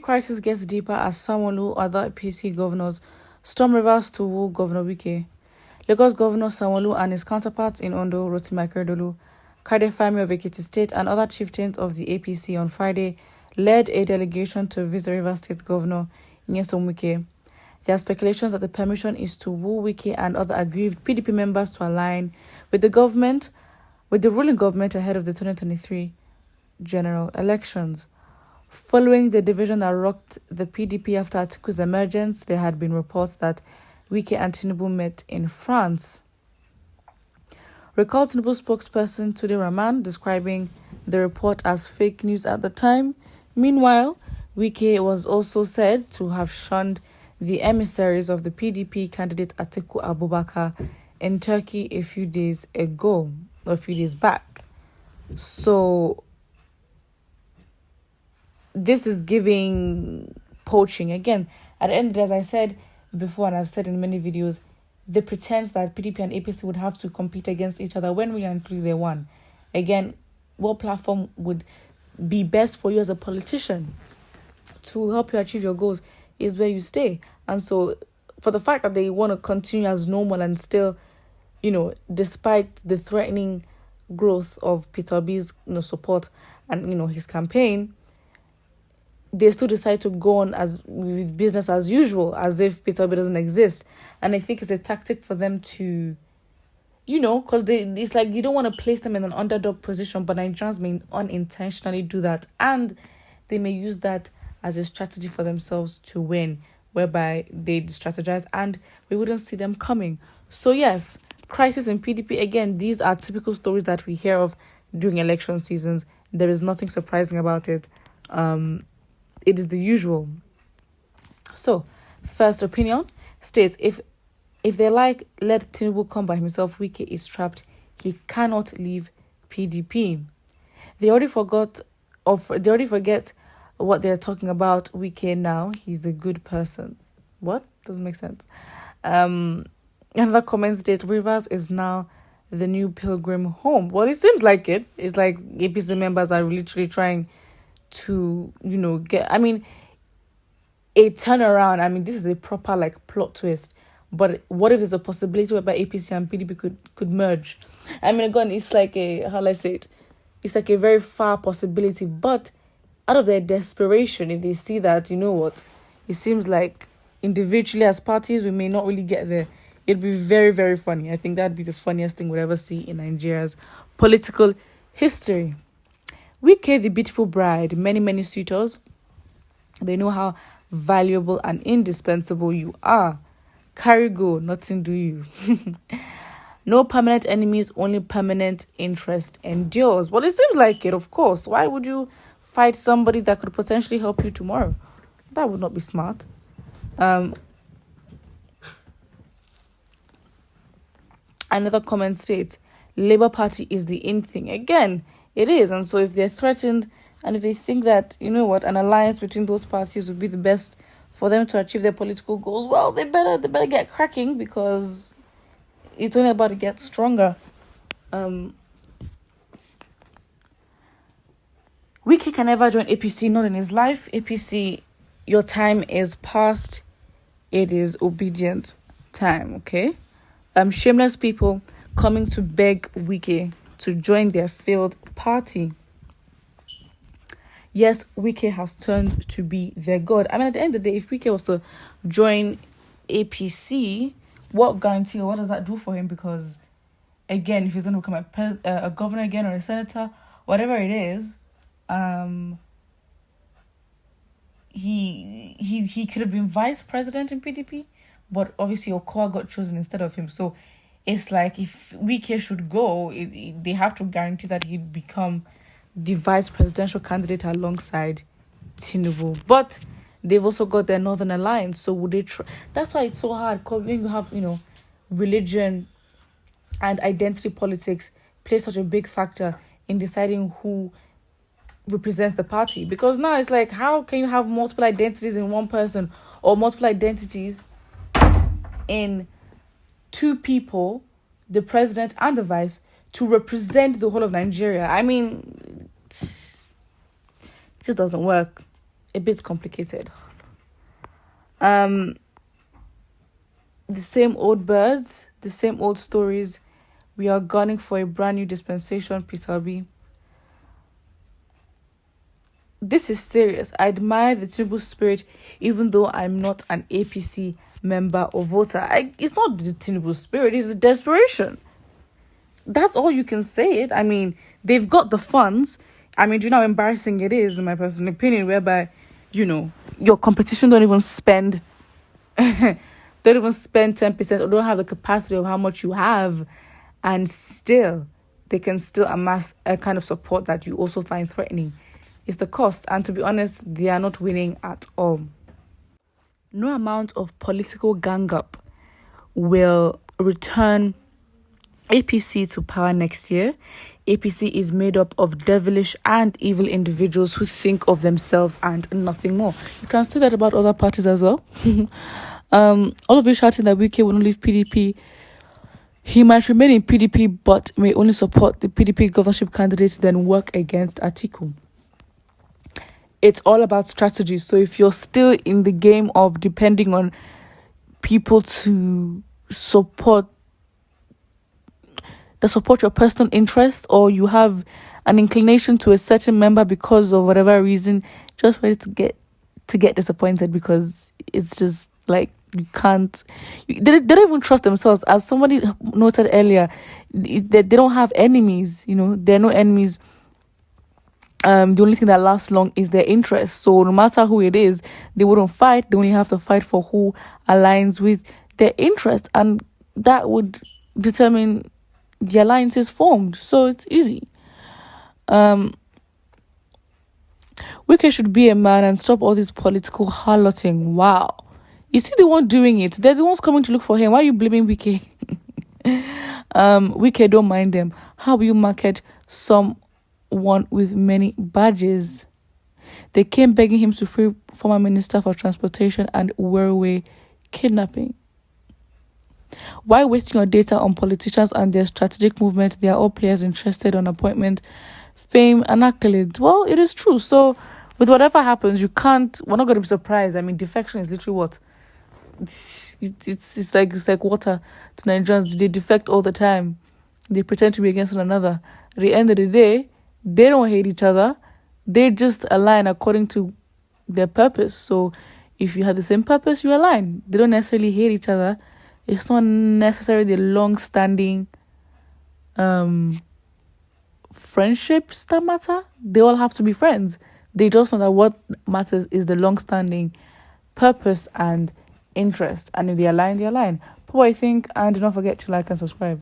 crisis gets deeper as Sanwo and other APC governors storm rivers to woo Governor Wike. Lagos Governor Sanwo and his counterparts in Ondo, Rotimi Akeredolu, Kade Femi of Ekiti State, and other chieftains of the APC on Friday led a delegation to visit Rivers State Governor Nyesom Wike. There are speculations that the permission is to woo Wike and other aggrieved PDP members to align with the ruling government ahead of the 2023 general elections. Following the division that rocked the PDP after Atiku's emergence, there had been reports that Wike and Tinubu met in France. Recall Tinubu spokesperson Tude Rahman describing the report as fake news at the time. Meanwhile, Wike was also said to have shunned the emissaries of the PDP candidate Atiku Abubakar in Turkey a few days back. So this is giving poaching. Again, at the end of the day, as I said before, and I've said in many videos, the pretense that PDP and APC would have to compete against each other when really and truly they won. Again, what platform would be best for you as a politician to help you achieve your goals is where you stay. And so for the fact that they want to continue as normal and still, despite the threatening growth of Peter Obi's support and his campaign, they still decide to go on with business as usual, as if Peter Obi doesn't exist. And I think it's a tactic for them to, because it's like you don't want to place them in an underdog position, but Nigerians may unintentionally do that. And they may use that as a strategy for themselves to win, whereby they strategize and we wouldn't see them coming. So yes, crisis in PDP. Again, these are typical stories that we hear of during election seasons. There is nothing surprising about it. It is the usual. So, first opinion states, if they let Tinubu come by himself, Wike is trapped. He cannot leave PDP. They already forget what they're talking about Wike now. He's a good person. What? Doesn't make sense. Another comment states, Rivers is now the new pilgrim home. Well, it seems like it. It's like APC members are literally trying to, get, a turnaround. This is a proper plot twist. But what if there's a possibility whereby APC and PDP could merge? Again, it's like it's like a very far possibility. But out of their desperation, if they see that, it seems like individually as parties, we may not really get there. It'd be very, very funny. I think that'd be the funniest thing we'll ever see in Nigeria's political history. Wike, the beautiful bride, many, many suitors. They know how valuable and indispensable you are. Carry go, nothing do you. No permanent enemies, only permanent interest endures. Well, it seems like it, of course. Why would you fight somebody that could potentially help you tomorrow? That would not be smart. Another comment states, Labour Party is the in thing. Again, it is. And so if they're threatened and if they think that, an alliance between those parties would be the best for them to achieve their political goals, well, they better get cracking, because it's only about to get stronger. Wike can never join APC, not in his life. APC, your time is past. It is obedient time, okay? Shameless people coming to beg Wike to join their failed party. Yes, Wike has turned to be their god. At the end of the day, if Wike was to join APC, what guarantee or what does that do for him? Because, again, if he's going to become a governor again or a senator, whatever it is, he could have been vice president in PDP, but obviously Okoa got chosen instead of him. So it's like if Wike should go, they have to guarantee that he'd become the vice presidential candidate alongside Tinubu. But they've also got their Northern Alliance, so would they try? That's why it's so hard, because when you have, religion and identity politics play such a big factor in deciding who represents the party. Because now it's like, how can you have multiple identities in one person, or multiple identities in two people, the president and the vice, to represent the whole of Nigeria? It just doesn't work. a bit complicated. The same old birds, the same old stories. We are gunning for a brand new dispensation, Peter B. This is serious. I admire the Tinubu spirit, even though I'm not an APC member or voter. It's not the Tinubu spirit, it's the desperation. That's all you can say it. I mean, they've got the funds. I mean, do you know how embarrassing it is, in my personal opinion, whereby, your competition don't even spend 10% or don't have the capacity of how much you have, and still they can still amass a kind of support that you also find threatening. It's the cost, and to be honest, they are not winning at all. No amount of political gang up will return APC to power next year. APC is made up of devilish and evil individuals who think of themselves and nothing more. You can say that about other parties as well. All of you shouting that Wike will not leave PDP. He might remain in PDP, but may only support the PDP governorship candidate, then work against Atiku. It's all about strategy. So if you're still in the game of depending on people to support your personal interest, or you have an inclination to a certain member because of whatever reason, just ready to get disappointed, because it's just like you can't. They don't even trust themselves. As somebody noted earlier, they don't have enemies. There are no enemies. The only thing that lasts long is their interest. So no matter who it is, they wouldn't fight. They only have to fight for who aligns with their interest, and that would determine the alliance is formed. So it's easy. Wike should be a man and stop all this political harloting. Wow. You see the one doing it. They're the ones coming to look for him. Why are you blaming Wike? Wike, don't mind them. How will you market someone with many badges? They came begging him to free former Minister for Transportation and were away kidnapping. Why wasting your data on politicians and their strategic movement? They are all players interested on appointment, fame, and accolades. Well, it is true. So, with whatever happens, we're not going to be surprised. I mean, defection is literally what? It's like water to Nigerians. They defect all the time. They pretend to be against one another. At the end of the day, they don't hate each other. They just align according to their purpose. So, if you have the same purpose, you align. They don't necessarily hate each other. It's not necessarily the long-standing friendships that matter. They all have to be friends. They just know that what matters is the long-standing purpose and interest. And if they align, they align. But I think, and do not forget to like and subscribe.